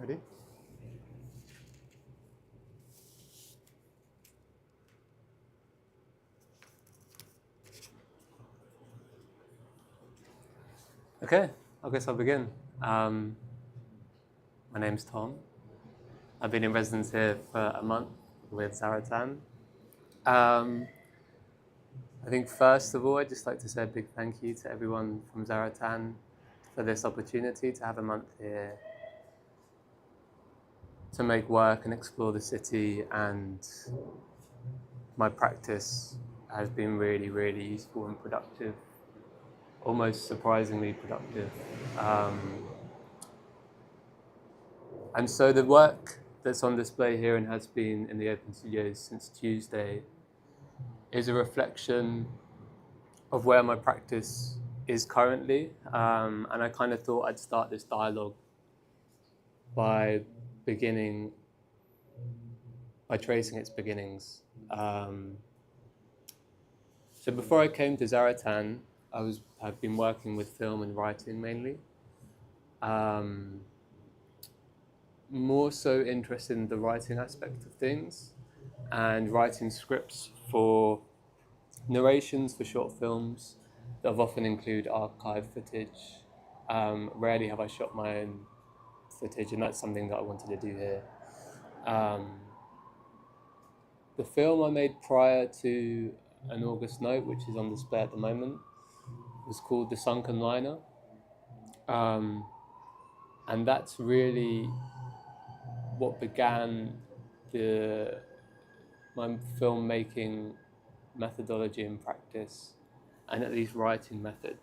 Ready? Okay, I guess I'll begin. My name's Tom. I've been in residence here for a month with Zaratan. I think first of all, I'd just like to say a big thank you to everyone from Zaratan for this opportunity to have a month here to make work and explore the city, and my practice has been really, really useful and productive, almost surprisingly productive. And so the work that's on display here and has been in the Open Studios since Tuesday is a reflection of where my practice is currently. And I kind of thought I'd start this dialogue by tracing its beginnings. So before I came to Zaratan, I've been working with film and writing mainly. More so interested in the writing aspect of things and writing scripts for narrations for short films that often include archive footage. Rarely have I shot my own footage, and that's something that I wanted to do here. The film I made prior to An August Note, which is on display at the moment, was called The Sunken Liner. And that's really what began my filmmaking methodology and practice, and at least writing method.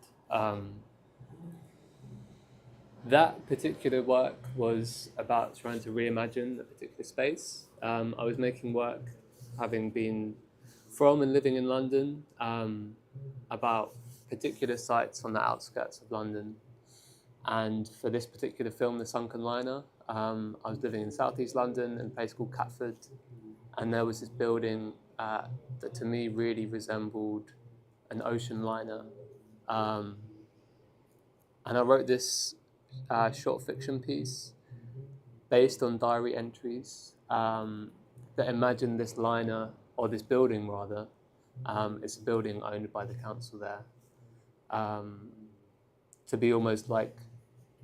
That particular work was about trying to reimagine a particular space. I was making work, having been from and living in London, about particular sites on the outskirts of London. And for this particular film, The Sunken Liner, I was living in southeast London in a place called Catford, and there was this building that to me really resembled an ocean liner. And I wrote this short fiction piece based on diary entries that imagine this liner, or this building rather. It's a building owned by the council there, to be almost like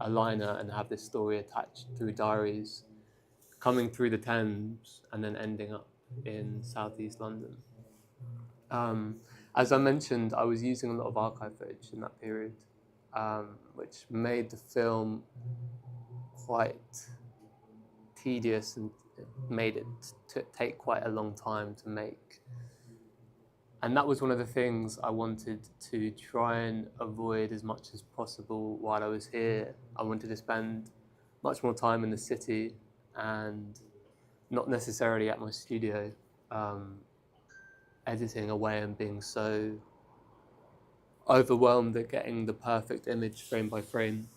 a liner and have this story attached through diaries, coming through the Thames and then ending up in southeast London. As I mentioned, I was using a lot of archive footage in that period, which made the film quite tedious and made it take quite a long time to make. And that was one of the things I wanted to try and avoid as much as possible while I was here. I wanted to spend much more time in the city and not necessarily at my studio, editing away and being so overwhelmed at getting the perfect image frame by frame.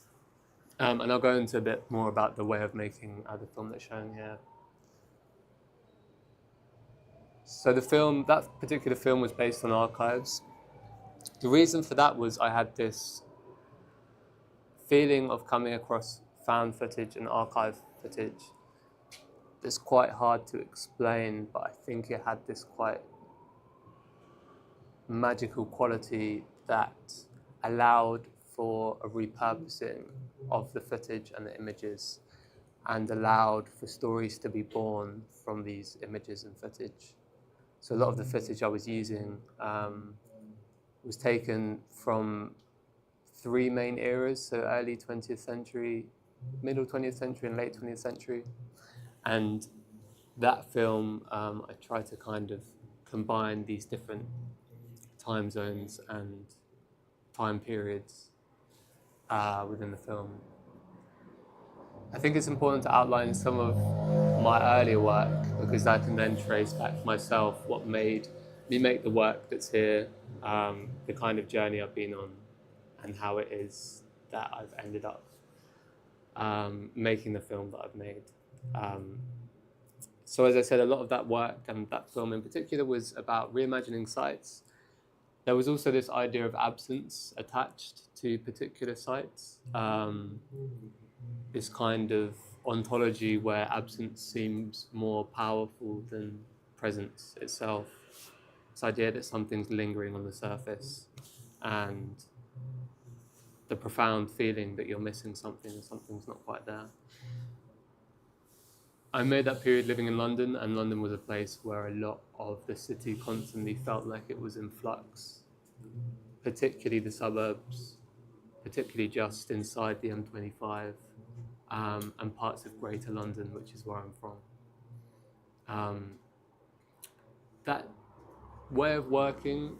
And I'll go into a bit more about the way of making the film that's shown here. So that particular film was based on archives. The reason for that was I had this feeling of coming across found footage and archive footage that's quite hard to explain, but I think it had this quite magical quality that allowed for a repurposing of the footage and the images, and allowed for stories to be born from these images and footage. So a lot of the footage I was using was taken from three main eras, so early 20th century, middle 20th century, and late 20th century. And that film, I tried to kind of combine these different time zones and time periods within the film. I think it's important to outline some of my earlier work, because I can then trace back myself what made me make the work that's here, the kind of journey I've been on, and how it is that I've ended up making the film that I've made. So as I said, a lot of that work, and that film in particular, was about reimagining sites. There was also this idea of absence attached to particular sites, this kind of ontology where absence seems more powerful than presence itself. This idea that something's lingering on the surface, and the profound feeling that you're missing something and something's not quite there. I made that period living in London, and London was a place where a lot of the city constantly felt like it was in flux, particularly the suburbs, particularly just inside the M25, and parts of Greater London, which is where I'm from. That way of working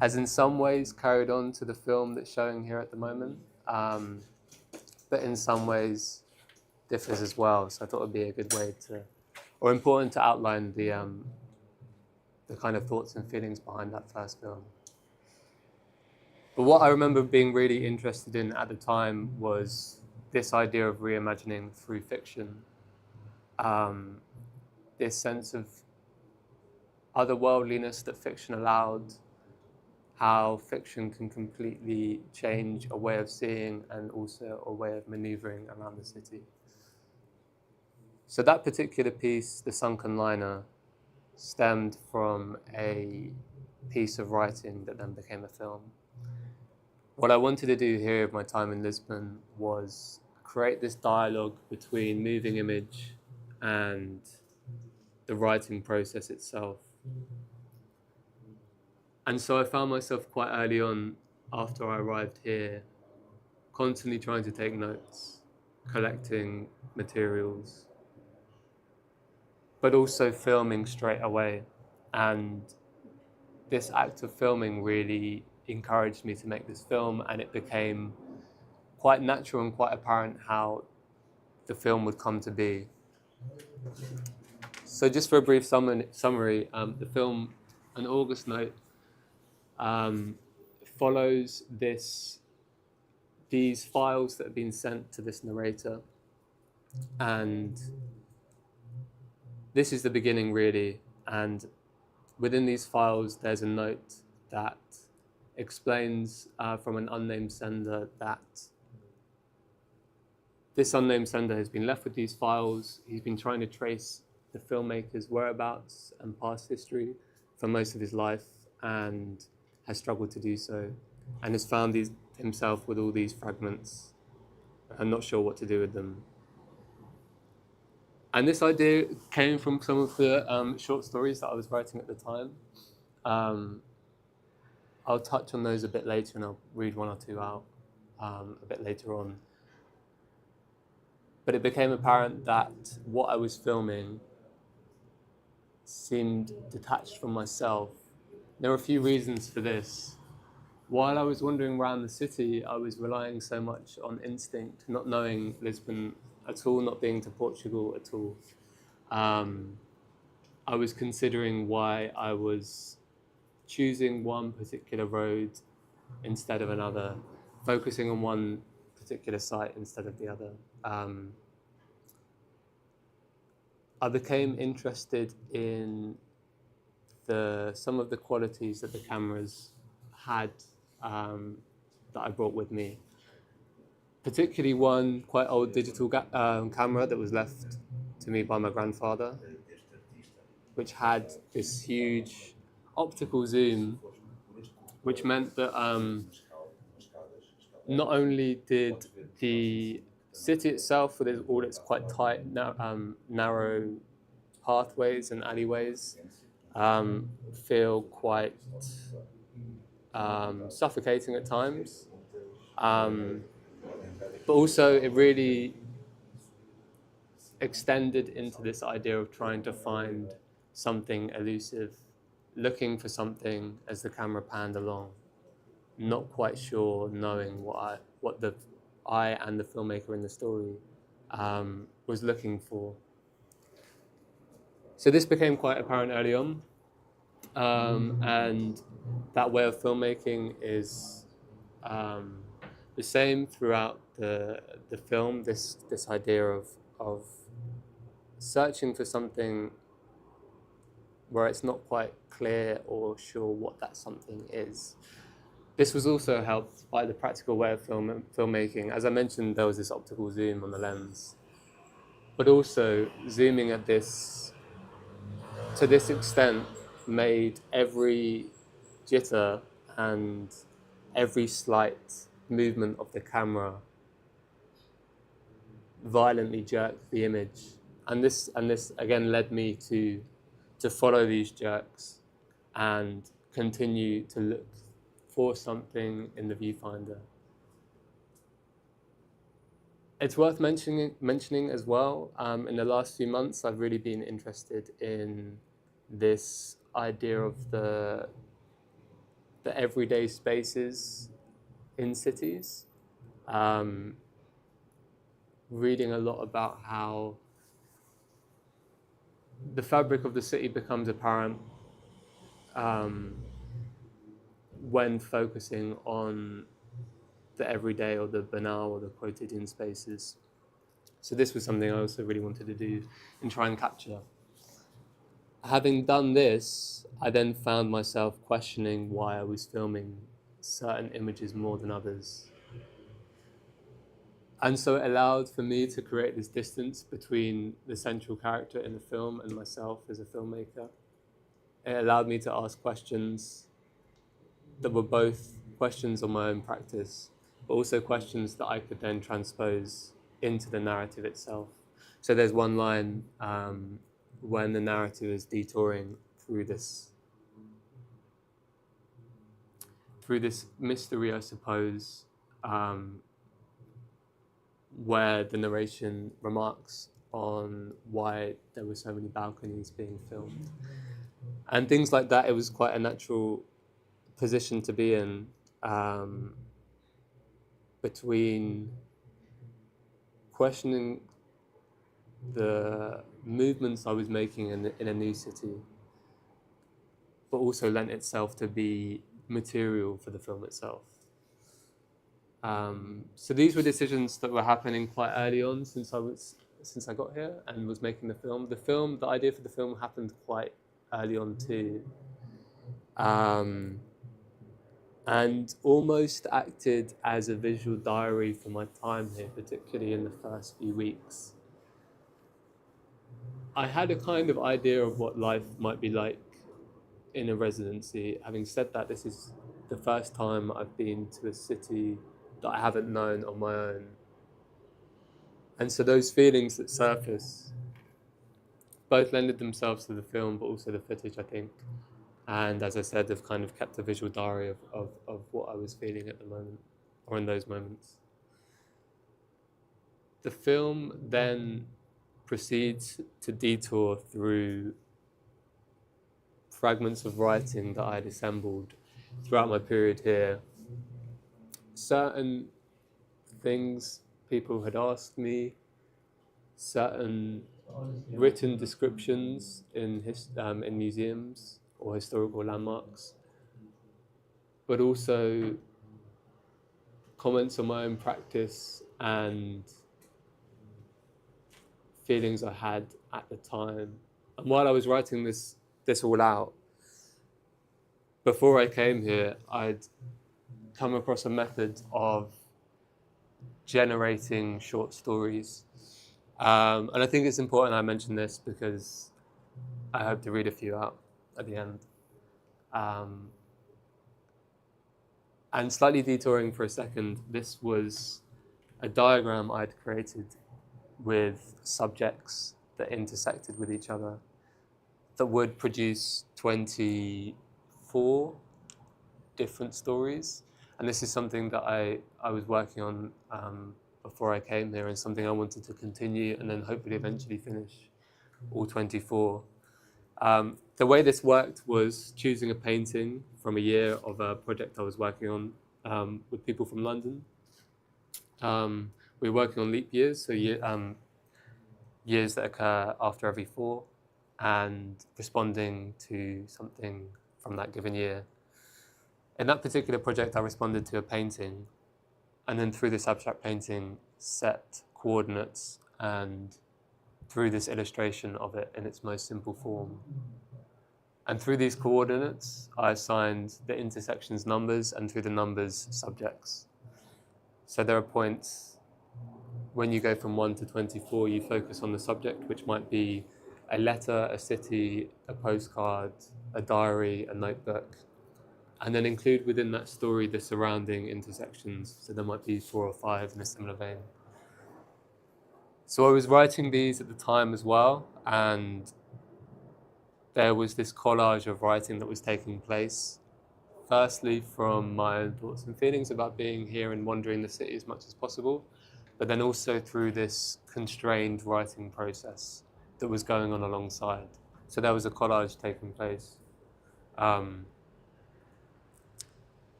has in some ways carried on to the film that's showing here at the moment, but in some ways differs as well. So I thought it would be a good way to, or important to outline the kind of thoughts and feelings behind that first film. But what I remember being really interested in at the time was this idea of reimagining through fiction, this sense of otherworldliness that fiction allowed, how fiction can completely change a way of seeing and also a way of maneuvering around the city. So that particular piece, The Sunken Liner, stemmed from a piece of writing that then became a film. What I wanted to do here with my time in Lisbon was create this dialogue between moving image and the writing process itself. And so I found myself quite early on, after I arrived here, constantly trying to take notes, collecting materials, but also filming straight away. And this act of filming really encouraged me to make this film, and it became quite natural and quite apparent how the film would come to be. So just for a brief summary, the film, An August Note, follows these files that have been sent to this narrator, and this is the beginning really. And within these files there's a note that explains from an unnamed sender that this unnamed sender has been left with these files. He's been trying to trace the filmmaker's whereabouts and past history for most of his life, and has struggled to do so, and has found himself with all these fragments and not sure what to do with them. And this idea came from some of the short stories that I was writing at the time. I'll touch on those a bit later, and I'll read one or two out a bit later on. But it became apparent that what I was filming seemed detached from myself. There were a few reasons for this. While I was wandering around the city, I was relying so much on instinct, not knowing Lisbon at all, not being to Portugal at all. I was considering why I was choosing one particular road instead of another, focusing on one particular site instead of the other. I became interested in some of the qualities that the cameras had that I brought with me. Particularly one quite old digital camera that was left to me by my grandfather, which had this huge optical zoom, which meant that not only did the city itself, with all its quite tight, narrow pathways and alleyways, feel quite suffocating at times, but also it really extended into this idea of trying to find something elusive, looking for something as the camera panned along, not quite sure, knowing what I and the filmmaker in the story was looking for. So this became quite apparent early on, and that way of filmmaking is the same throughout the film. This idea of searching for something where it's not quite clear or sure what that something is. This was also helped by the practical way of filmmaking. As I mentioned, there was this optical zoom on the lens. but also zooming at this to this extent made every jitter and every slight movement of the camera violently jerk the image, and this again led me to follow these jerks and continue to look for something in the viewfinder. It's worth mentioning as well, in the last few months I've really been interested in this idea of the everyday spaces in cities, reading a lot about how the fabric of the city becomes apparent when focusing on the everyday or the banal or the quotidian spaces. So this was something I also really wanted to do and try and capture. Having done this, I then found myself questioning why I was filming certain images more than others. And so it allowed for me to create this distance between the central character in the film and myself as a filmmaker. It allowed me to ask questions that were both questions on my own practice, but also questions that I could then transpose into the narrative itself. So there's one line when the narrative is detouring through this mystery, I suppose, where the narration remarks on why there were so many balconies being filmed. And things like that, it was quite a natural position to be in, between questioning the movements I was making in a new city, but also lent itself to be material for the film itself. So these were decisions that were happening quite early on since I got here and was making the film. The idea for the film happened quite early on too, and almost acted as a visual diary for my time here, particularly in the first few weeks. I had a kind of idea of what life might be like in a residency. Having said that, this is the first time I've been to a city that I haven't known on my own. And so those feelings that surface both lended themselves to the film, but also the footage, I think. And as I said, I've kind of kept a visual diary of what I was feeling at the moment, or in those moments. The film then proceeds to detour through fragments of writing that I had assembled throughout my period here. Certain things people had asked me, certain written descriptions in museums or historical landmarks, but also comments on my own practice and feelings I had at the time. And while I was writing this all out, before I came here, I'd come across a method of generating short stories. And I think it's important I mention this because I hope to read a few out at the end. And slightly detouring for a second, this was a diagram I'd created with subjects that intersected with each other that would produce 24 different stories. And this is something that I was working on before I came here, and something I wanted to continue and then hopefully eventually finish all 24. The way this worked was choosing a painting from a year of a project I was working on with people from London. We were working on leap years, so years that occur after every 4, and responding to something from that given year. In that particular project, I responded to a painting, and then through this abstract painting, set coordinates, and through this illustration of it in its most simple form. And through these coordinates, I assigned the intersections numbers, and through the numbers, subjects. So there are points when you go from 1 to 24, you focus on the subject, which might be a letter, a city, a postcard, a diary, a notebook, and then include within that story the surrounding intersections. So there might be 4 or 5 in a similar vein. So I was writing these at the time as well, and there was this collage of writing that was taking place. Firstly, from my own thoughts and feelings about being here and wandering the city as much as possible, but then also through this constrained writing process that was going on alongside. So there was a collage taking place. I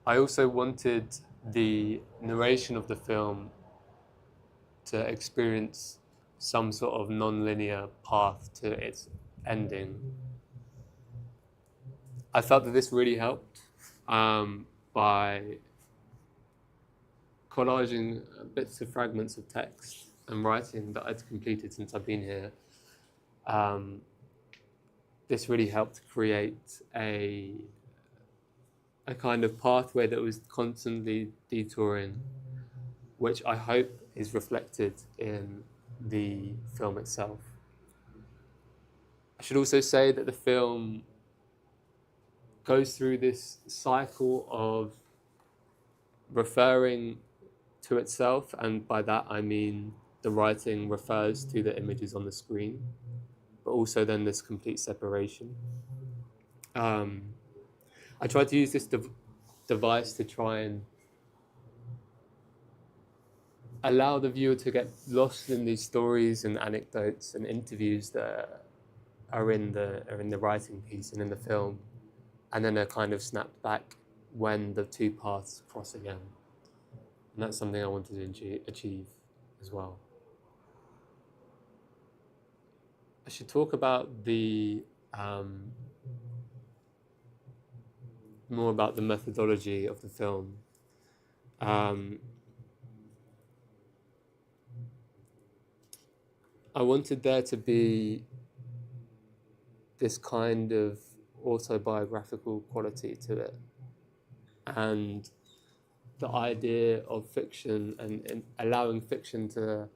also wanted the narration of the film to experience some sort of non-linear path to its ending. I felt that this really helped by collaging bits of fragments of text and writing that I'd completed since I've been here. This really helped create a kind of pathway that was constantly detouring, which I hope is reflected in the film itself. I should also say that the film goes through this cycle of referring to itself, and by that I mean the writing refers to the images on the screen, but also then this complete separation. I tried to use this device to try and allow the viewer to get lost in these stories and anecdotes and interviews that are in the writing piece and in the film, and then are kind of snapped back when the two paths cross again. And that's something I wanted to achieve as well. I should talk about the more about the methodology of the film. I wanted there to be this kind of autobiographical quality to it, and the idea of fiction and allowing fiction to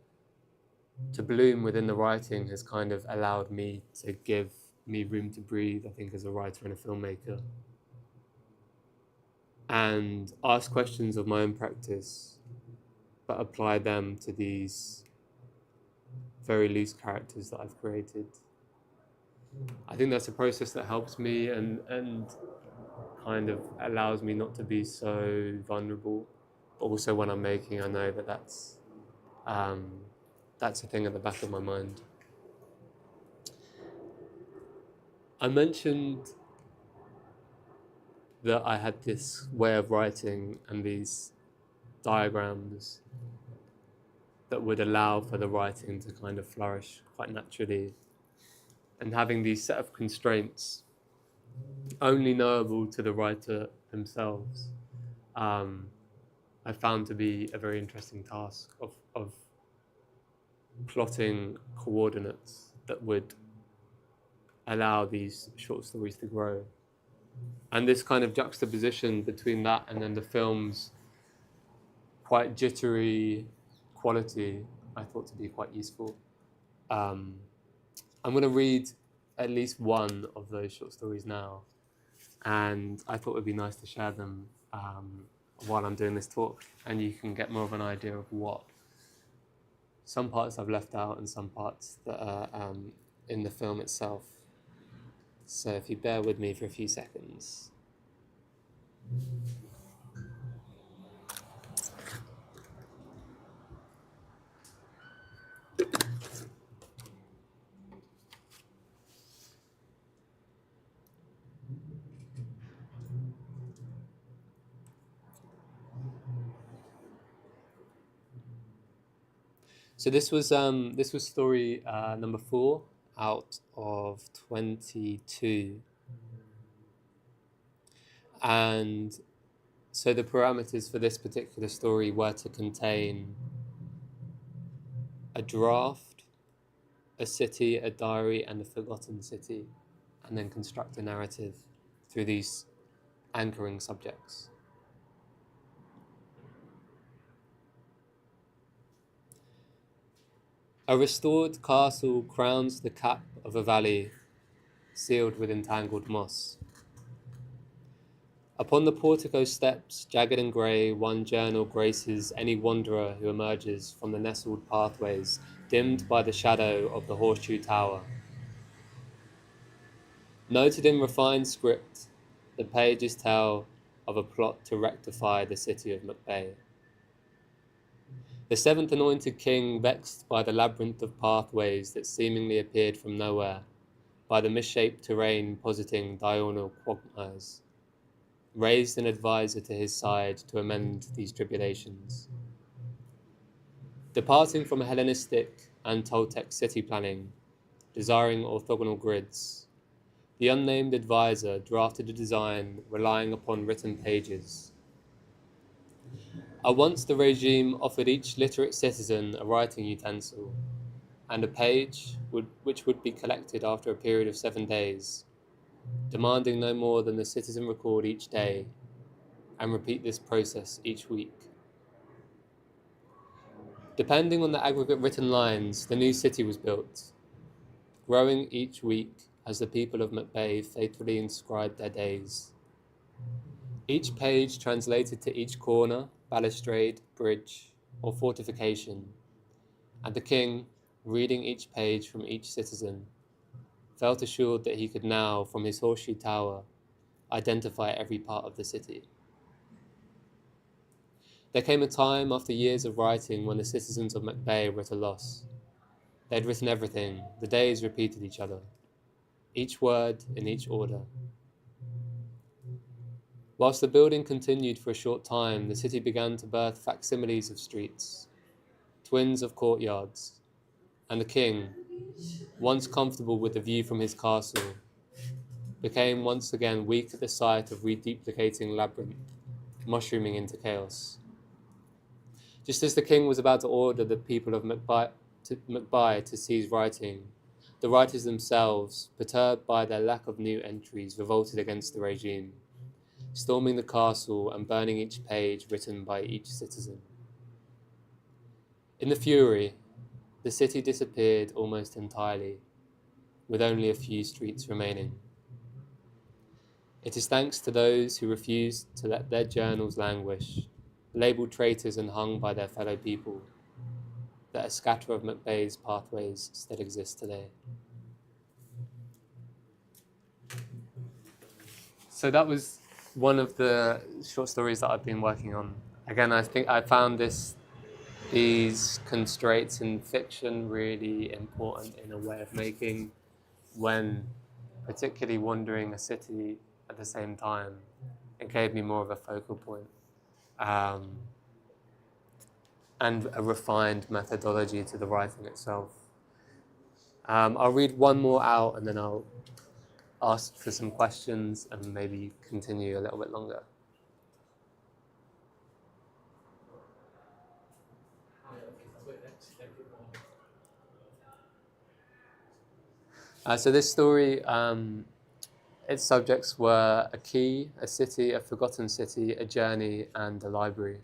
bloom within the writing has kind of allowed me to give me room to breathe, I think, as a writer and a filmmaker, and ask questions of my own practice, but apply them to these very loose characters that I've created. I think that's a process that helps me and kind of allows me not to be so vulnerable. But also when I'm making, I know that that's a thing at the back of my mind. I mentioned that I had this way of writing and these diagrams that would allow for the writing to kind of flourish quite naturally, and having these set of constraints only knowable to the writer themselves, I found to be a very interesting task of plotting coordinates that would allow these short stories to grow. And this kind of juxtaposition between that and then the film's quite jittery quality, I thought to be quite useful. I'm going to read at least one of those short stories now, and I thought it would be nice to share them while I'm doing this talk, and you can get more of an idea of what some parts I've left out and some parts that are in the film itself. So if you bear with me for a few seconds. So this was story number 4 out of 22, and so the parameters for this particular story were to contain a draft, a city, a diary, and a forgotten city, and then construct a narrative through these anchoring subjects. A restored castle crowns the cap of a valley sealed with entangled moss. Upon the portico steps, jagged and grey, one journal graces any wanderer who emerges from the nestled pathways dimmed by the shadow of the horseshoe tower. Noted in refined script, the pages tell of a plot to rectify the city of McBay. The seventh anointed king, vexed by the labyrinth of pathways that seemingly appeared from nowhere, by the misshaped terrain positing diurnal quagmires, raised an advisor to his side to amend these tribulations. Departing from Hellenistic and Toltec city planning, desiring orthogonal grids, the unnamed advisor drafted a design relying upon written pages. At once the regime offered each literate citizen a writing utensil and a page which would be collected after a period of 7 days, demanding no more than the citizen record each day and repeat this process each week. Depending on the aggregate written lines, the new city was built, growing each week as the people of McBay faithfully inscribed their days. Each page translated to each corner, balustrade, bridge, or fortification, and the king, reading each page from each citizen, felt assured that he could now, from his horseshoe tower, identify every part of the city. There came a time after years of writing when the citizens of McBay were at a loss. They had written everything, the days repeated each other, each word in each order. Whilst the building continued for a short time, the city began to birth facsimiles of streets, twins of courtyards, and the king, once comfortable with the view from his castle, became once again weak at the sight of reduplicating labyrinth, mushrooming into chaos. Just as the king was about to order the people of McBay to cease writing, the writers themselves, perturbed by their lack of new entries, revolted against the regime, storming the castle and burning each page written by each citizen. In the fury, the city disappeared almost entirely, with only a few streets remaining. It is thanks to those who refused to let their journals languish, labelled traitors and hung by their fellow people, that a scatter of McBay's pathways still exists today. So that was one of the short stories that I've been working on. Again, I think I found these constraints in fiction really important in a way of making, when particularly wandering a city at the same time. It gave me more of a focal point, and a refined methodology to the writing itself. I'll read one more out and then I'll ask for some questions and maybe continue a little bit longer. So this story, its subjects were a key, a city, a forgotten city, a journey, and a library.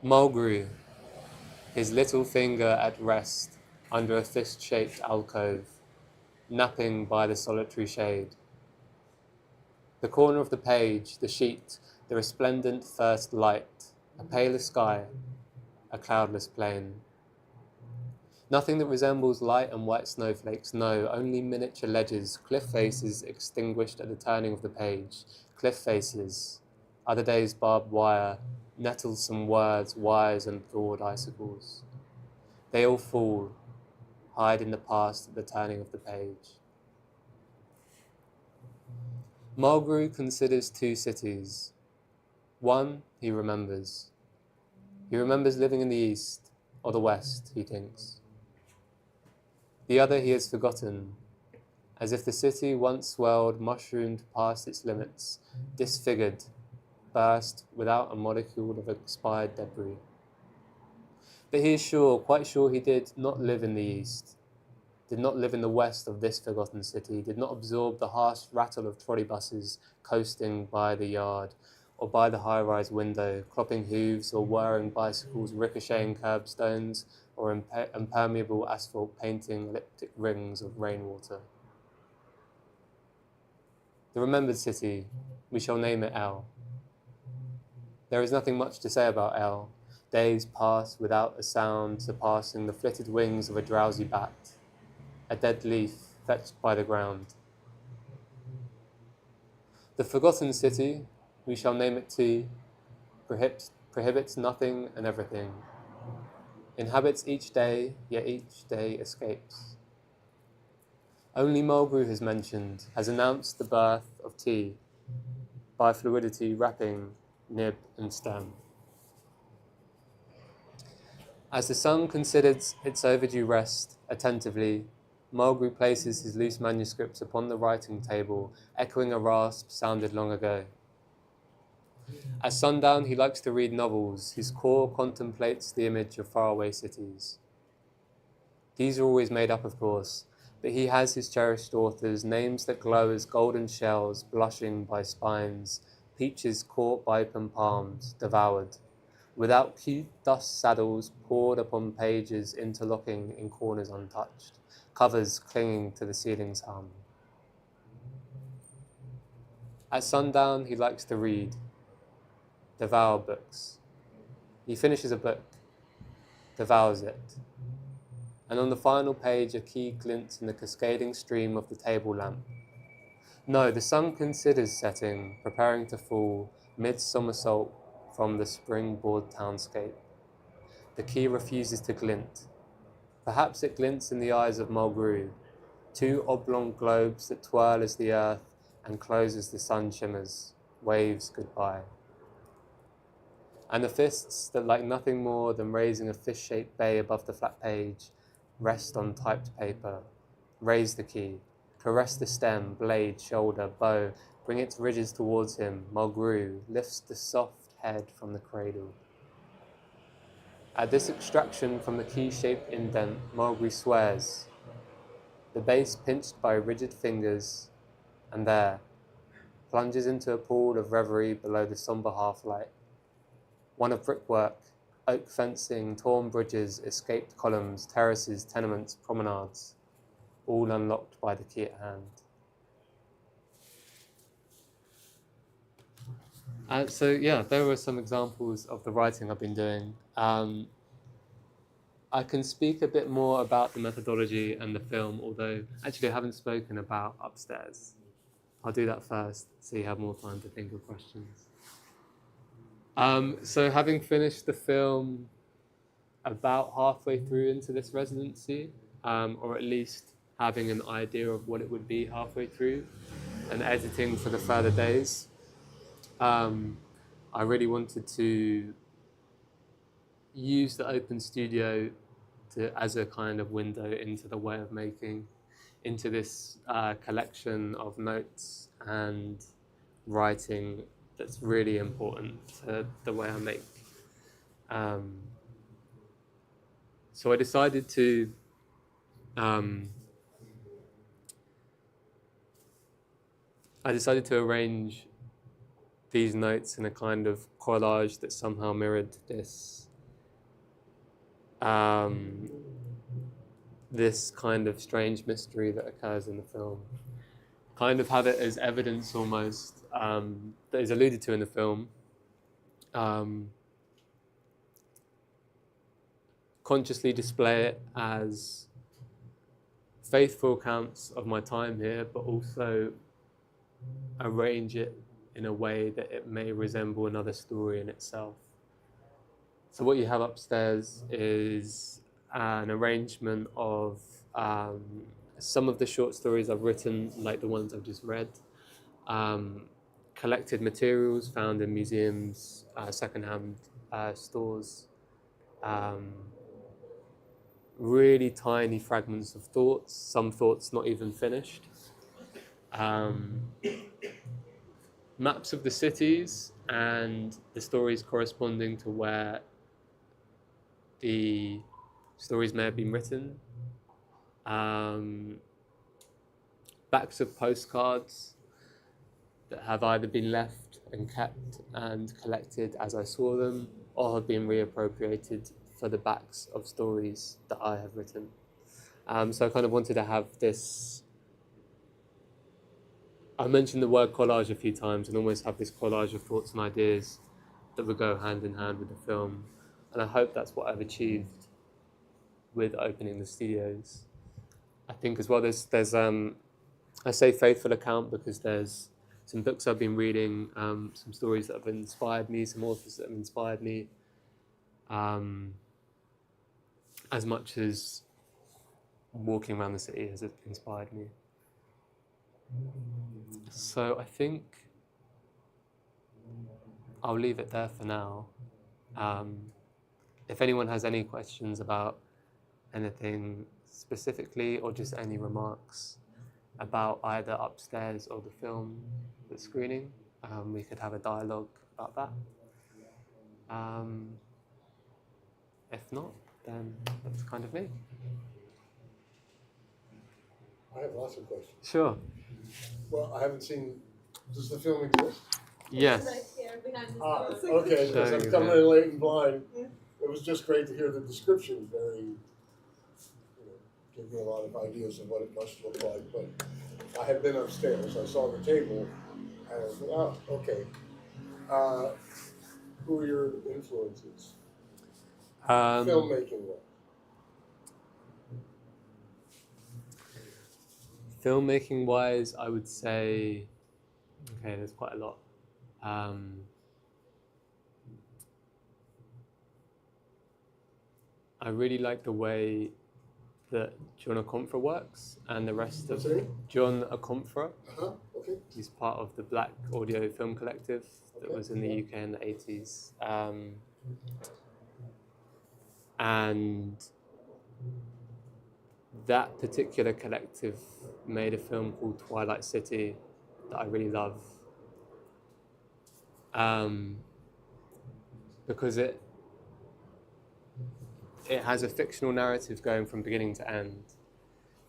Mole grew, his little finger at rest under a fist-shaped alcove, napping by the solitary shade. The corner of the page, the sheet, the resplendent first light, a paler sky, a cloudless plain. Nothing that resembles light and white snowflakes, no, only miniature ledges, cliff faces extinguished at the turning of the page, cliff faces, other days barbed wire, nettlesome words, wires and thawed icicles. They all fall, hide in the past at the turning of the page. Mulgrew considers 2 cities. One, he remembers. He remembers living in the east, or the west, he thinks. The other he has forgotten, as if the city once swelled, mushroomed past its limits, disfigured, burst without a molecule of expired debris. But he is sure, quite sure, he did not live in the east, did not live in the west of this forgotten city, did not absorb the harsh rattle of trolley buses coasting by the yard, or by the high-rise window, clopping hooves or whirring bicycles, ricocheting curbstones, or impermeable asphalt painting elliptic rings of rainwater. The remembered city, we shall name it L. There is nothing much to say about L. Days pass without a sound surpassing the flitted wings of a drowsy bat, a dead leaf fetched by the ground. The forgotten city, we shall name it T, prohibits nothing and everything, inhabits each day, yet each day escapes. Only Mulgrew has announced the birth of T by fluidity wrapping nib and stem. As the sun considers its overdue rest attentively, Mulgrew places his loose manuscripts upon the writing table, echoing a rasp sounded long ago. At sundown, he likes to read novels. His core contemplates the image of faraway cities. These are always made up, of course, but he has his cherished authors, names that glow as golden shells, blushing by spines, peaches caught by open palms, devoured, without cute dust saddles poured upon pages interlocking in corners untouched, covers clinging to the ceiling's hum. At sundown, he likes to read, devour books. He finishes a book, devours it, and on the final page a key glints in the cascading stream of the table lamp. No, the sun considers setting, preparing to fall mid-somersault from the springboard townscape. The key refuses to glint. Perhaps it glints in the eyes of Mulgrew, two oblong globes that twirl as the earth and close as the sun shimmers, waves goodbye. And the fists that, like nothing more than raising a fish-shaped bay above the flat page, rest on typed paper, raise the key, caress the stem, blade, shoulder, bow, bring its ridges towards him. Mulgrew lifts the soft head from the cradle. At this extraction from the key-shaped indent, Mulgrew swears, the base pinched by rigid fingers, and there, plunges into a pool of reverie below the sombre half-light. One of brickwork, oak fencing, torn bridges, escaped columns, terraces, tenements, promenades, all unlocked by the key at hand. So yeah, there were some examples of the writing I've been doing. I can speak a bit more about the methodology and the film, although actually I haven't spoken about upstairs. I'll do that first, so you have more time to think of questions. So having finished the film about halfway through into this residency, or at least having an idea of what it would be halfway through, and editing for the further days, I really wanted to use the open studio as a kind of window into the way of making, into this collection of notes and writing that's really important to the way I make. So I decided to arrange these notes in a kind of collage that somehow mirrored this kind of strange mystery that occurs in the film. Kind of have it as evidence almost that is alluded to in the film. Consciously display it as faithful accounts of my time here, but also arrange it in a way that it may resemble another story in itself. So what you have upstairs is an arrangement of some of the short stories I've written, like the ones I've just read, collected materials found in museums, secondhand stores, really tiny fragments of thoughts, some thoughts not even finished, maps of the cities and the stories corresponding to where the stories may have been written, backs of postcards that have either been left and kept and collected as I saw them, or have been reappropriated for the backs of stories that I have written. So I kind of wanted to have this. I mentioned the word collage a few times, and almost have this collage of thoughts and ideas that would go hand in hand with the film. And I hope that's what I've achieved with opening the studios. I think as well there's I say faithful account because there's some books I've been reading, some stories that have inspired me, some authors that have inspired me, as much as walking around the city has inspired me. So I think I'll leave it there for now. If anyone has any questions about anything specifically, or just any remarks about either upstairs or the film, the screening, we could have a dialogue about that. If not, then that's kind of me. I have lots of questions. Sure. Well, I haven't seen. Does the film exist? Yes. Okay, because I'm coming in late and blind. It was just great to hear the description. Very, gave me a lot of ideas of what it must look like. But I had been upstairs. I saw the table, and I was like, oh, okay. Who are your influences? Filmmaking wise. Filmmaking wise, I would say, okay, there's quite a lot. I really like the way that John Okomfra works, and the rest of John Okomfra. Okay. He's part of the Black Audio Film Collective that was in the UK in the 80s. And that particular collective made a film called Twilight City that I really love. Because it has a fictional narrative going from beginning to end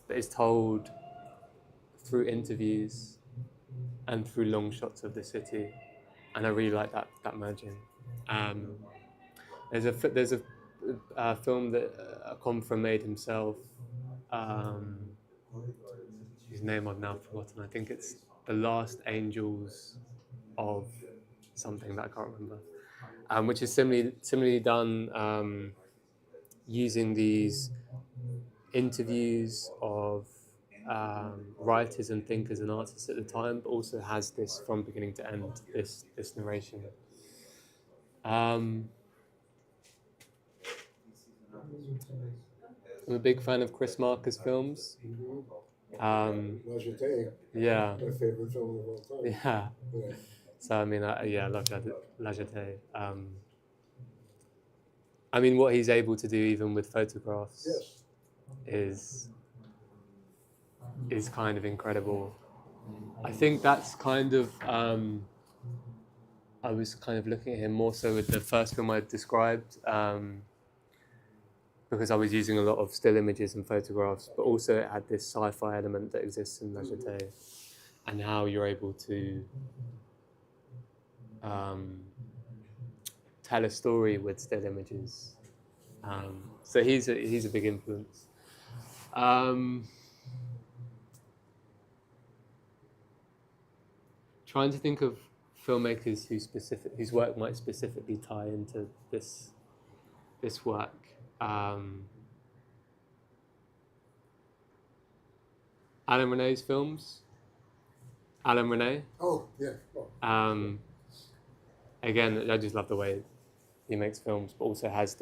that is told through interviews and through long shots of the city, and I really like that merging. There's a film that Okomfra made himself, whose name I've now forgotten. I think it's The Last Angels of something that I can't remember, which is similarly done, using these interviews of writers and thinkers and artists at the time, but also has this from beginning to end, this narration. I'm a big fan of Chris Marker's films. Lajate. Yeah. My favorite film of all time. Yeah. So I mean, I love Lajate. I mean, what he's able to do even with photographs is kind of incredible. I think that's kind of, I was kind of looking at him more so with the first film I described, because I was using a lot of still images and photographs, but also it had this sci-fi element that exists in Lajate, and how you're able to tell a story with still images. So he's a big influence. Trying to think of filmmakers whose work might specifically tie into this work. Alan Rene's films. Alan Rene. Oh, yeah. Oh. Again, I just love the way he makes films, but also has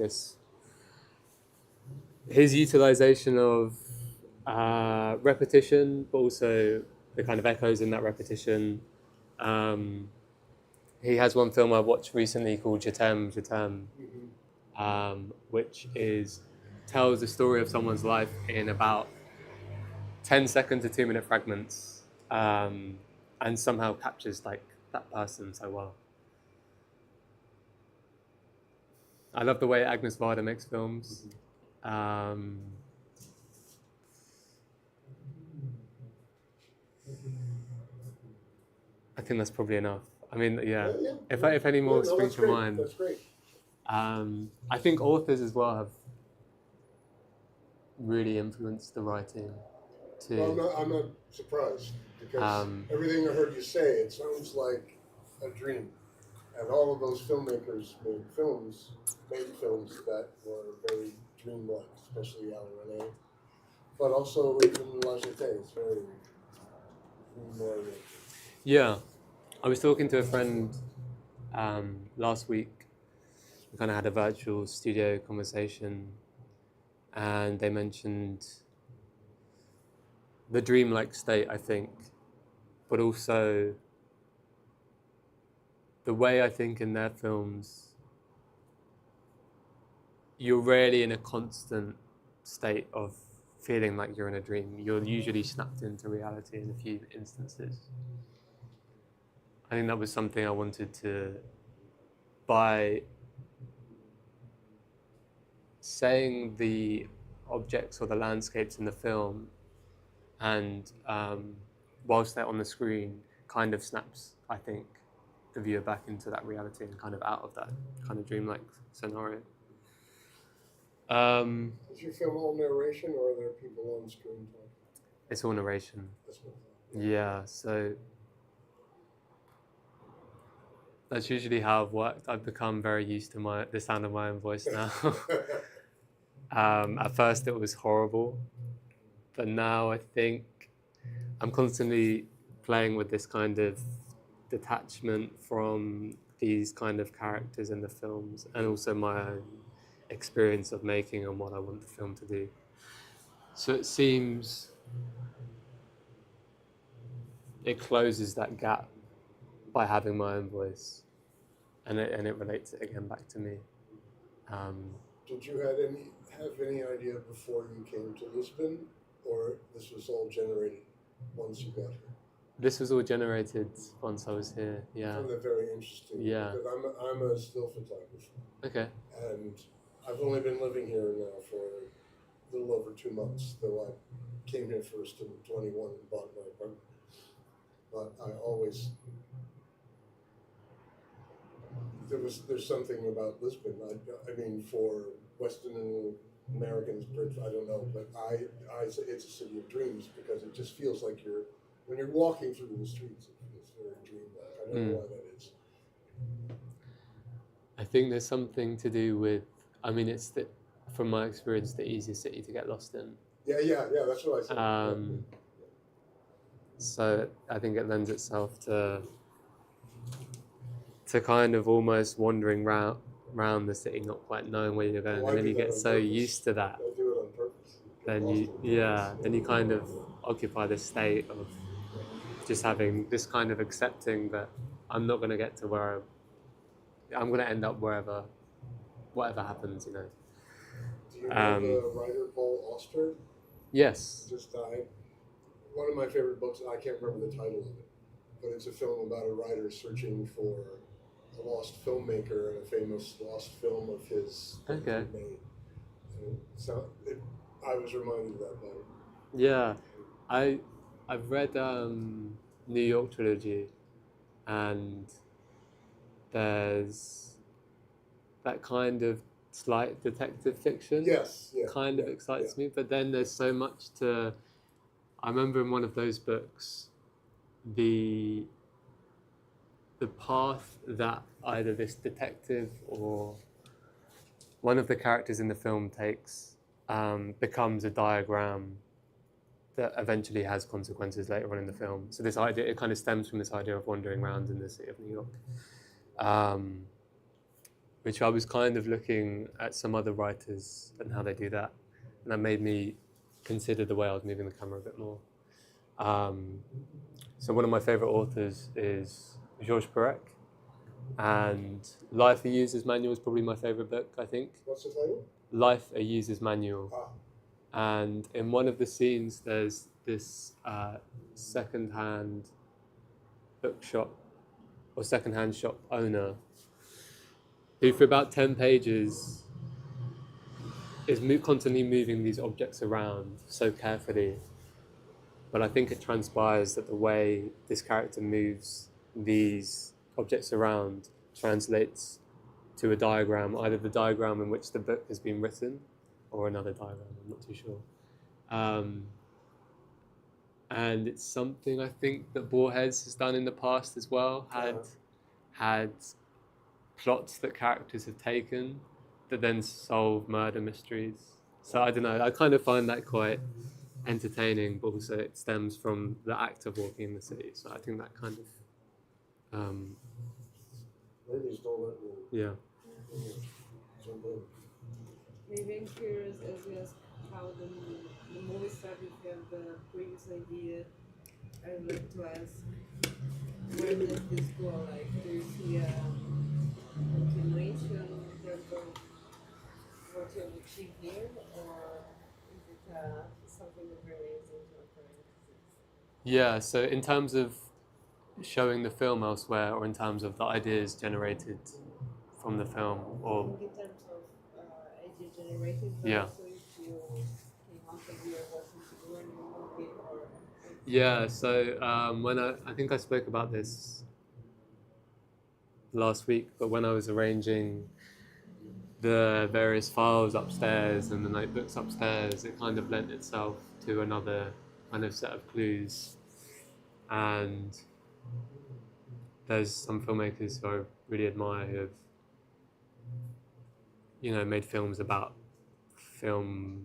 his utilization of repetition, but also the kind of echoes in that repetition. He has one film I watched recently called Je t'aime, which tells the story of someone's life in about 10 second to 2 minute fragments, and somehow captures like that person so well. I love the way Agnes Varda makes films. I think that's probably enough. I mean, yeah. Yeah. If any more no, spring that's to great. mind, That's great. I think authors as well have really influenced the writing too. Well, I'm not surprised because everything I heard you say, it sounds like a dream. And all of those filmmakers made films that were very dreamlike, especially Alan Rene. But also even La Jetée is very dream-oriented. Yeah, I was talking to a friend last week. We kind of had a virtual studio conversation, and they mentioned the dreamlike state, I think, but also the way I think in their films, you're rarely in a constant state of feeling like you're in a dream. You're usually snapped into reality in a few instances. I think that was something I wanted to, by saying the objects or the landscapes in the film, and whilst they're on the screen, kind of snaps, I think, the viewer back into that reality and kind of out of that kind of dreamlike scenario. Is your film all narration, or are there people on screen talking? It's all narration. That's what I thought. Yeah, so that's usually how I've worked. I've become very used to the sound of my own voice now. At first it was horrible, but now I think I'm constantly playing with this kind of detachment from these kind of characters in the films, and also my own experience of making and what I want the film to do. So it seems it closes that gap by having my own voice, and it relates it again back to me. Did you have any idea before you came to Lisbon, or this was all generated once you got here? This was all generated once I was here. Yeah. I found that very interesting. Yeah. Because I'm a still photographer. Okay. And I've only been living here now for a little over 2 months, though I came here first in 21 and bought my apartment. But I always, there's something about Lisbon. I mean, for Western Americans, Brits, I don't know, but it's a city of dreams because it just feels like when you're walking through the streets, it feels very dreamlike. I don't know why that is. I think there's something to do with, I mean, from my experience, the easiest city to get lost in. Yeah, that's what I said. So I think it lends itself to kind of almost wandering round the city, not quite knowing where you're going, and then you get so used to that. I do it on purpose. Then you kind of occupy this state of just having this kind of accepting that I'm not going to get to where I'm going to end up whatever happens, you know. Do you know the writer Paul Auster? Yes. Just died. One of my favorite books, I can't remember the title of it, but it's a film about a writer searching for a lost filmmaker and a famous lost film of his that he made. And I was reminded of that by it. Yeah. I've read New York Trilogy, and there's that kind of slight detective fiction. Yes, kind of excites me, but then there's so much to. I remember in one of those books, the path that either this detective or one of the characters in the film takes becomes a diagram that eventually has consequences later on in the film. So this idea, it kind of stems from this idea of wandering around in the city of New York, which I was kind of looking at some other writers and how they do that, and that made me consider the way I was moving the camera a bit more. So one of my favorite authors is Georges Perec, and Life a User's Manual is probably my favorite book, I think. What's the title? Life a User's Manual. And in one of the scenes, there's this second-hand bookshop or second-hand shop owner who, for about 10 pages, is constantly moving these objects around so carefully. But I think it transpires that the way this character moves these objects around translates to a diagram, either the diagram in which the book has been written or another diagram, I'm not too sure. And it's something I think that Borges has done in the past as well, had plots that characters have taken that then solve murder mysteries. So I don't know, I kind of find that quite entertaining, but also it stems from the act of walking in the city. So I think that kind of Maybe stole that rule. yeah. Maybe I'm curious as you ask how the movie started, you have the previous idea. I would like to ask, where does this go? Like, do you see a continuation in terms of what you have achieved here, or is it something that remains into a parenthesis? Yeah, so in terms of showing the film elsewhere, or in terms of the ideas generated from the film, I or think in terms of idea generated, but yeah. also if you came up with your wanting to do a new movie or... Yeah, so when I think I spoke about this last week, but when I was arranging the various files upstairs and the notebooks upstairs, it kind of lent itself to another kind of set of clues. And there's some filmmakers who I really admire who have, you know, made films about filmmaking,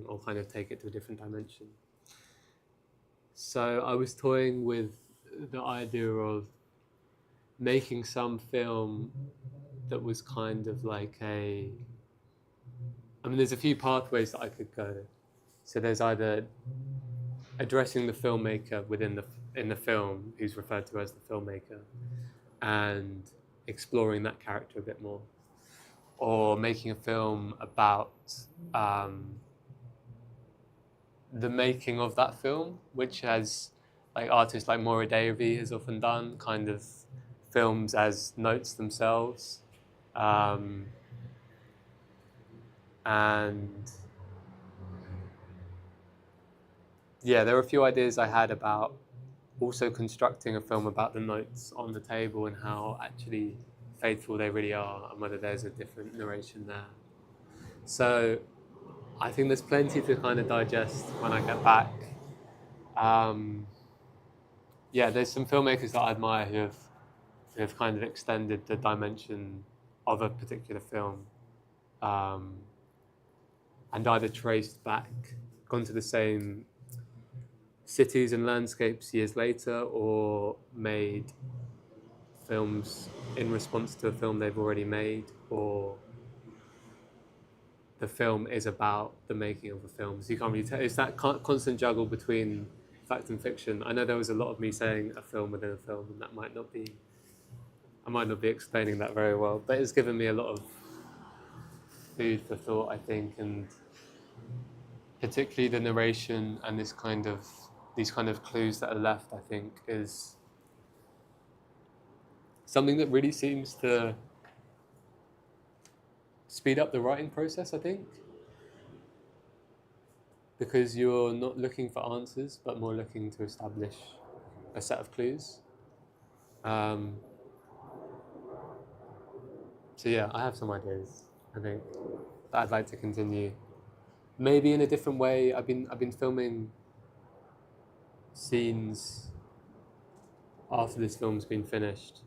or kind of take it to a different dimension. So I was toying with the idea of making some film that was kind of like I mean, there's a few pathways that I could go. So there's either addressing the filmmaker in the film, who's referred to as the filmmaker, and exploring that character a bit more, or making a film about the making of that film, which has, like, artists like Maura Davey has often done, kind of films as notes themselves. And yeah, there were a few ideas I had about also constructing a film about the notes on the table and how actually faithful they really are, and whether there's a different narration there. So I think there's plenty to kind of digest when I get back. Yeah, there's some filmmakers that I admire who have kind of extended the dimension of a particular film, and either traced back, gone to the same cities and landscapes years later, or made films in response to a film they've already made, or the film is about the making of a film. So you can't really tell. It's that constant juggle between fact and fiction. I know there was a lot of me saying a film within a film, and that might not be, I might not be explaining that very well, but it's given me a lot of food for thought, I think, and particularly the narration and these kind of clues that are left, I think, is something that really seems to speed up the writing process, I think, because you're not looking for answers, but more looking to establish a set of clues. So yeah, I have some ideas, I think, that I'd like to continue. Maybe in a different way. I've been filming scenes after this film's been finished,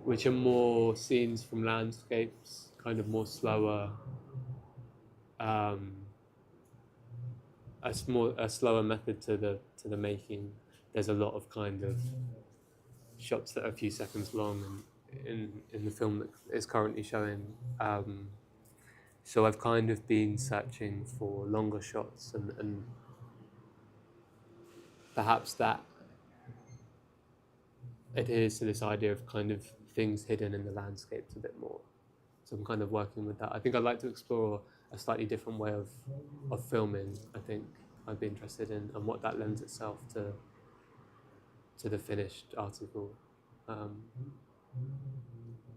which are more scenes from landscapes, kind of more slower, a slower method to the making. There's a lot of kind of shots that are a few seconds long in the film that is currently showing. So I've kind of been searching for longer shots, and perhaps that adheres to this idea of kind of things hidden in the landscapes a bit more. So I'm kind of working with that. I think I'd like to explore a slightly different way of filming. I think I'd be interested in, and what that lends itself to the finished article.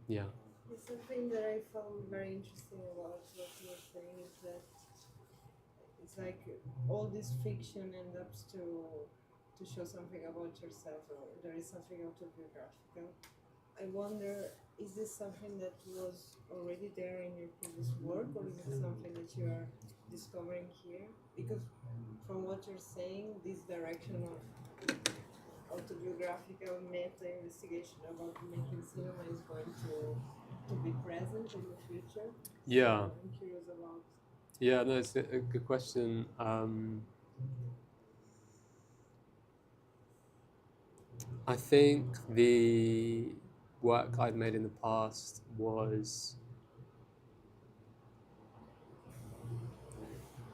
Yeah. Something that I found very interesting about what you were saying is that it's like all this fiction ends up to to show something about yourself, or there is something autobiographical. I wonder, is this something that was already there in your previous work, or is it something that you are discovering here? Because from what you're saying, this direction of autobiographical meta investigation about making cinema is going to be present in the future. Yeah. So I'm curious about. Yeah, no, it's a good question. I think the work I'd made in the past was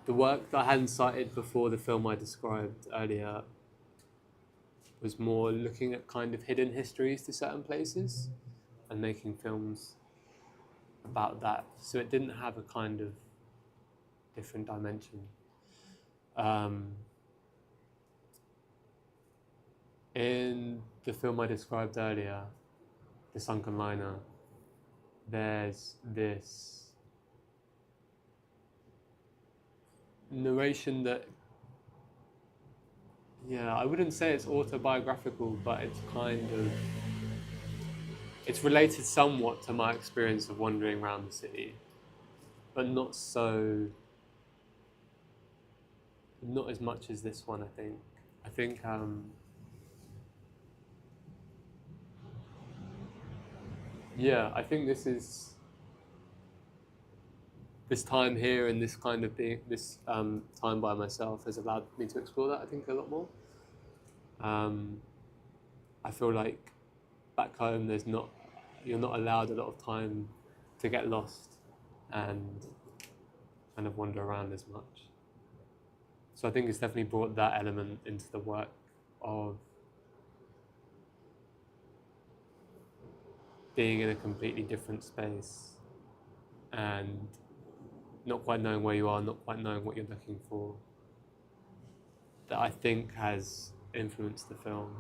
the work that I hadn't cited before the film I described earlier was more looking at kind of hidden histories to certain places and making films about that. So it didn't have a kind of different dimension. In the film I described earlier, The Sunken Liner, there's this narration that, yeah, I wouldn't say it's autobiographical, but it's related somewhat to my experience of wandering around the city, but not as much as this one, I think. I think this time here and this kind of being, this time by myself has allowed me to explore that, I think, a lot more. I feel like back home you're not allowed a lot of time to get lost and kind of wander around as much. So I think it's definitely brought that element into the work of being in a completely different space and not quite knowing where you are, not quite knowing what you're looking for, that I think has influenced the film.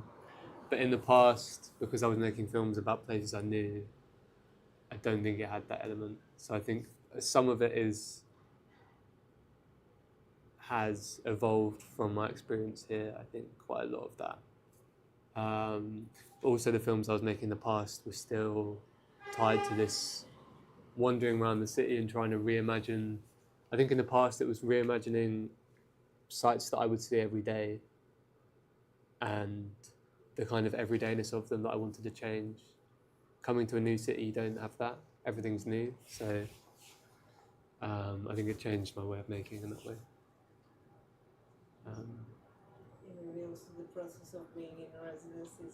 But in the past, because I was making films about places I knew, I don't think it had that element. So I think some of it has evolved from my experience here. I think quite a lot of that. Also, the films I was making in the past were still tied to this wandering around the city and trying to reimagine. I think in the past it was reimagining sites that I would see every day and the kind of everydayness of them that I wanted to change. Coming to a new city, you don't have that. Everything's new. So I think it changed my way of making in that way. Maybe also the process of being in residency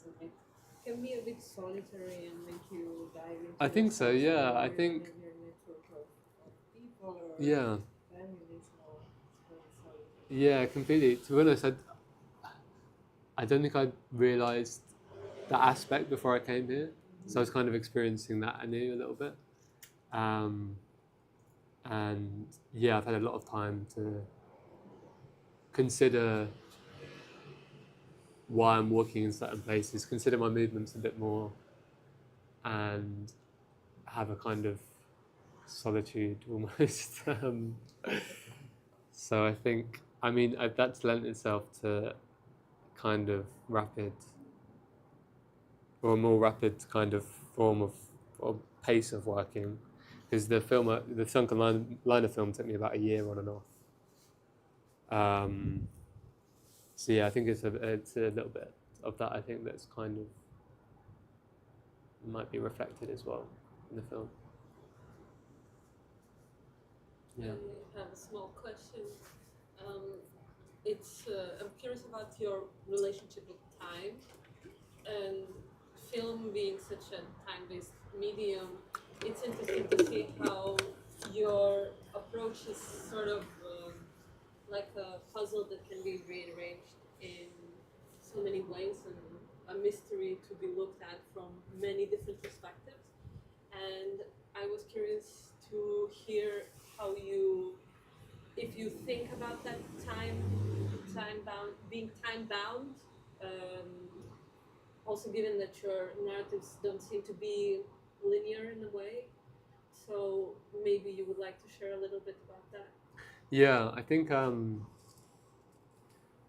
can be a bit solitary and make you dive into. I think so. Yeah, I think. Have your network of people or yeah. families or solitary. Yeah, completely. To be honest, I don't think I realised that aspect before I came here. So I was kind of experiencing that anew a little bit. And yeah, I've had a lot of time to consider why I'm walking in certain places, consider my movements a bit more, and have a kind of solitude almost. So I think, that's lent itself to kind of rapid, or a more rapid kind of form of, or pace of working, because the Sunken Liner film took me about a year on and off. So yeah, I think it's a little bit of that. I think that's kind of might be reflected as well in the film. Yeah. I have a small question. I'm curious about your relationship with time, and film being such a time-based medium. It's interesting to see how your approach is sort of like a puzzle that can be rearranged in so many ways, and a mystery to be looked at from many different perspectives. And I was curious to hear how if you think about that being time bound, also given that your narratives don't seem to be linear in a way. So maybe you would like to share a little bit about that. Yeah, I think I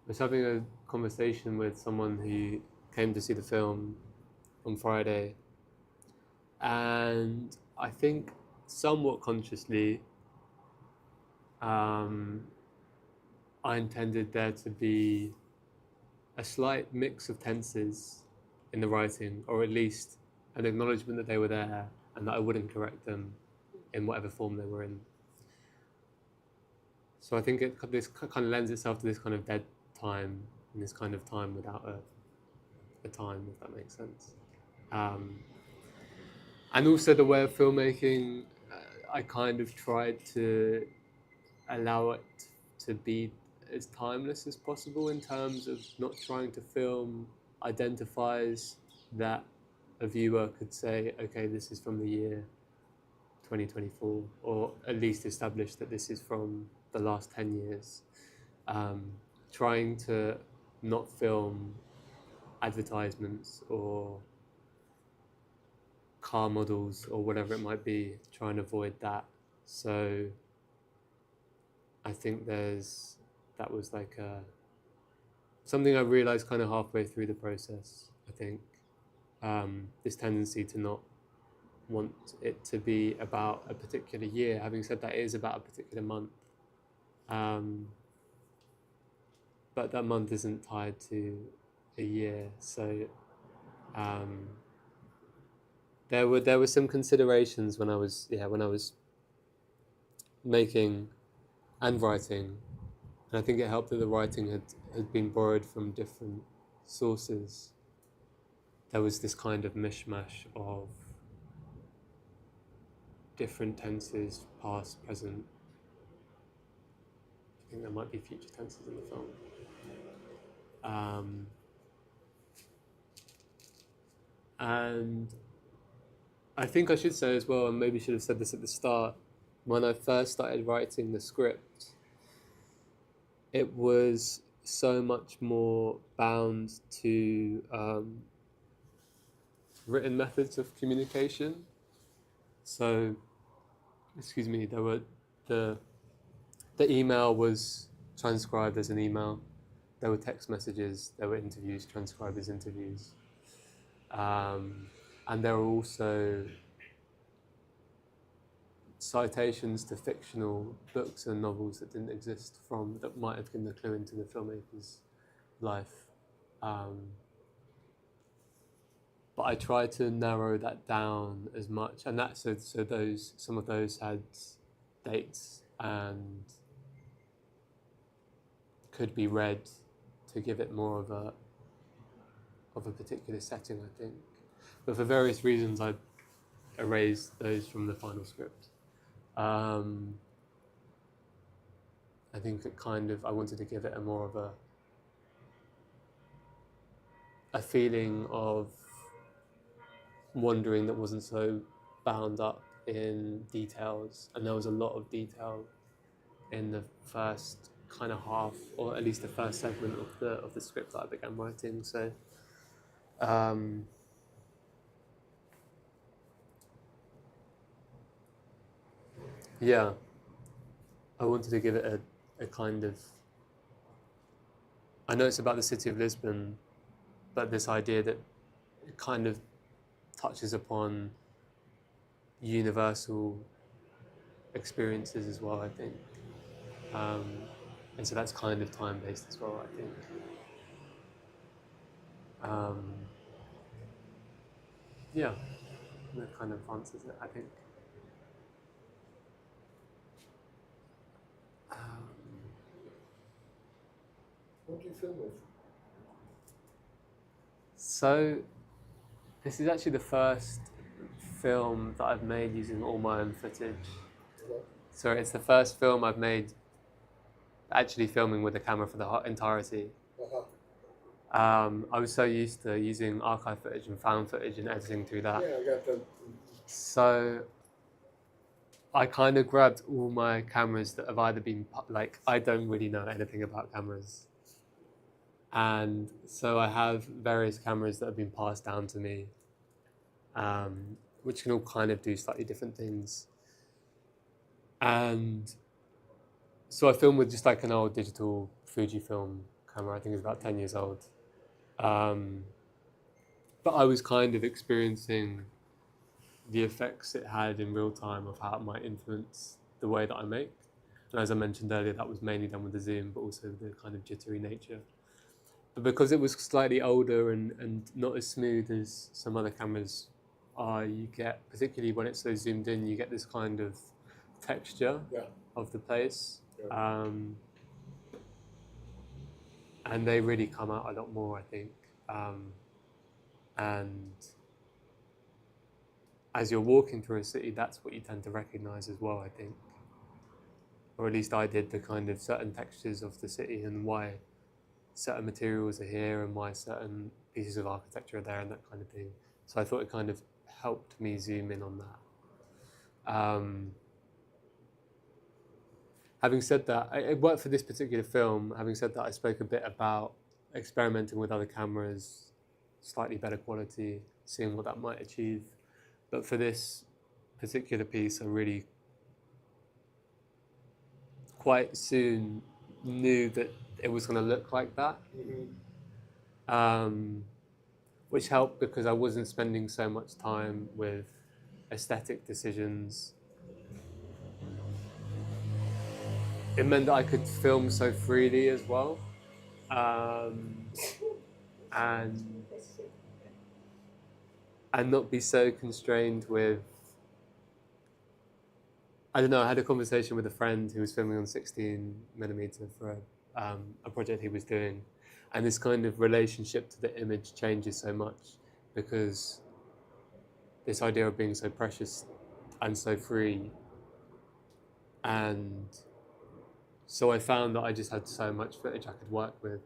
was having a conversation with someone who came to see the film on Friday, and I think somewhat consciously I intended there to be a slight mix of tenses in the writing, or at least an acknowledgement that they were there and that I wouldn't correct them in whatever form they were in. So I think this kind of lends itself to this kind of dead time, and this kind of time without a time, if that makes sense. And also the way of filmmaking, I kind of tried to allow it to be as timeless as possible, in terms of not trying to film identifies that a viewer could say, okay, this is from the year 2024, or at least establish that this is from the last 10 years. Trying to not film advertisements or car models or whatever it might be, trying to avoid that. So I think that was like something I realized kind of halfway through the process. I think this tendency to not want it to be about a particular year. Having said that, it is about a particular month, but that month isn't tied to a year. So there were some considerations when I was making and writing, and I think it helped that the writing had been borrowed from different sources. There was this kind of mishmash of different tenses, past, present. I think there might be future tenses in the film. And I think I should say as well, and maybe should have said this at the start, when I first started writing the script, it was so much more bound to written methods of communication. So, there were the email was transcribed as an email. There were text messages. There were interviews transcribed as interviews, and there were also citations to fictional books and novels that didn't exist that might have given a clue into the filmmaker's life. But I tried to narrow that down as much, and some of those had dates and could be read to give it more of a particular setting, I think. But for various reasons, I erased those from the final script. I think I wanted to give it a more of a feeling of wandering that wasn't so bound up in details, and there was a lot of detail in the first kind of half, or at least the first segment of the script that I began writing. So yeah, I wanted to give it a kind of, I know it's about the city of Lisbon, but this idea that it kind of touches upon universal experiences as well, I think. And so that's kind of time-based as well, I think. Yeah, that kind of answers it, I think. What do you film with? So, this is actually the first film that I've made using all my own footage. What? So it's the first film I've made actually filming with a camera for the entirety. I was so used to using archive footage and found footage and editing through that. Yeah, I got that. So I kind of grabbed all my cameras that have either been, I don't really know anything about cameras. And so I have various cameras that have been passed down to me, which can all kind of do slightly different things. And so I filmed with just like an old digital Fujifilm camera. I think it was about 10 years old. But I was kind of experiencing the effects it had in real time of how it might influence the way that I make. And as I mentioned earlier, that was mainly done with the zoom, but also the kind of jittery nature. But because it was slightly older and not as smooth as some other cameras are, you get, particularly when it's so zoomed in, you get this kind of texture of the place. Yeah. And they really come out a lot more, I think. And as you're walking through a city, that's what you tend to recognize as well, I think. Or at least I did, the kind of certain textures of the city and why certain materials are here and why certain pieces of architecture are there and that kind of thing. So I thought it kind of helped me zoom in on that. Having said that, it worked for this particular film. Having said that, I spoke a bit about experimenting with other cameras, slightly better quality, seeing what that might achieve. But for this particular piece, I really quite soon knew that it was going to look like that, which helped because I wasn't spending so much time with aesthetic decisions. It meant that I could film so freely as well, and not be so constrained with. I don't know. I had a conversation with a friend who was filming on 16mm for a project he was doing, and this kind of relationship to the image changes so much because this idea of being so precious and so free, and so I found that I just had so much footage I could work with,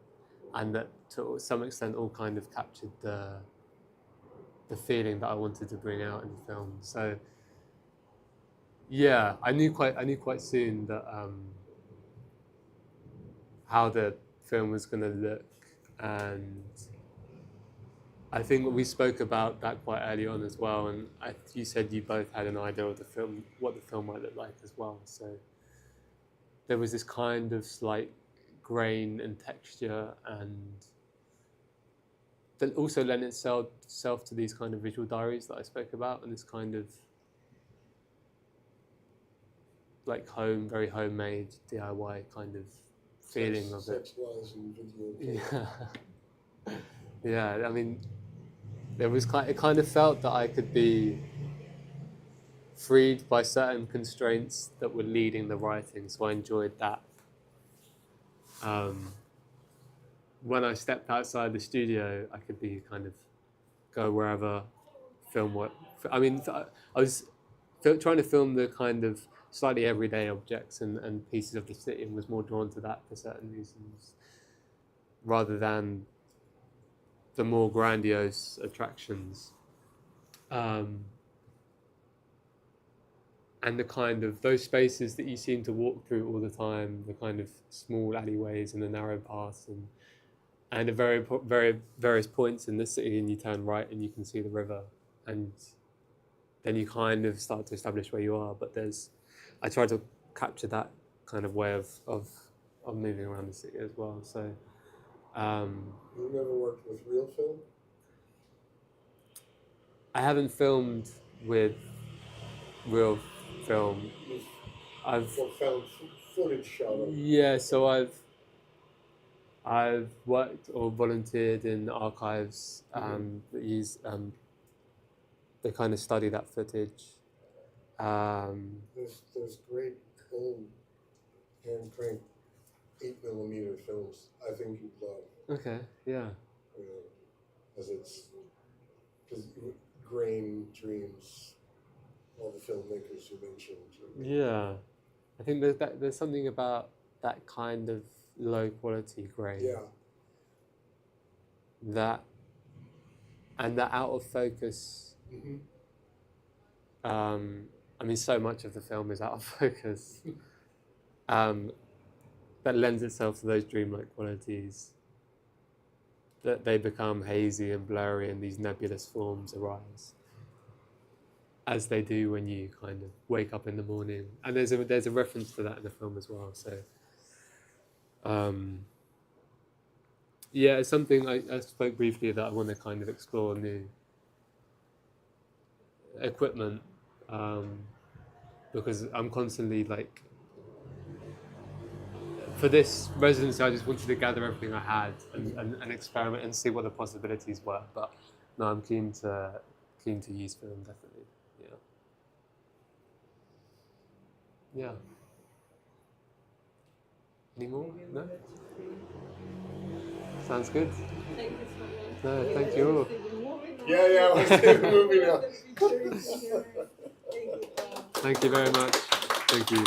and that to some extent all kind of captured the feeling that I wanted to bring out in the film. So yeah, I knew quite soon that how the film was going to look, and I think we spoke about that quite early on as well. And you said you both had an idea of the film, what the film might look like as well. So there was this kind of slight grain and texture, and that also lent itself to these kind of visual diaries that I spoke about, and this kind of like very homemade DIY kind of feeling of it. Sex-wise and video. Yeah. I mean, it kind of felt that I could be freed by certain constraints that were leading the writing, so I enjoyed that. When I stepped outside the studio, I could be kind of go wherever, film what. I mean, I was trying to film the kind of slightly everyday objects and pieces of the city, and was more drawn to that for certain reasons, rather than the more grandiose attractions. And the kind of those spaces that you seem to walk through all the time, the kind of small alleyways and the narrow paths, and at very various points in the city, and you turn right and you can see the river, and then you kind of start to establish where you are. But I try to capture that kind of way of moving around the city as well. So You never worked with real film? I haven't filmed with real film. I've found footage shot of. Yeah, so I've worked or volunteered in archives that use they kind of study that footage. There's great old hand crank 8mm films. I think you'd love. Okay, yeah. Because grain, dreams, all the filmmakers you mentioned. Yeah, I think there's something about that kind of low quality grain. Yeah. That out of focus. Mm-hmm. I mean, so much of the film is out of focus. That lends itself to those dreamlike qualities. That they become hazy and blurry, and these nebulous forms arise, as they do when you kind of wake up in the morning. And there's a reference to that in the film as well. So, yeah, it's something I spoke briefly that I want to kind of explore new equipment, because I'm constantly like, for this residency, I just wanted to gather everything I had and experiment and see what the possibilities were. But no, I'm keen to use film, definitely. Yeah. Yeah. Any more? No? Sounds good. Thank you so much. No, thank you all. Yeah, let's take the movie now. Thank you very much. Thank you.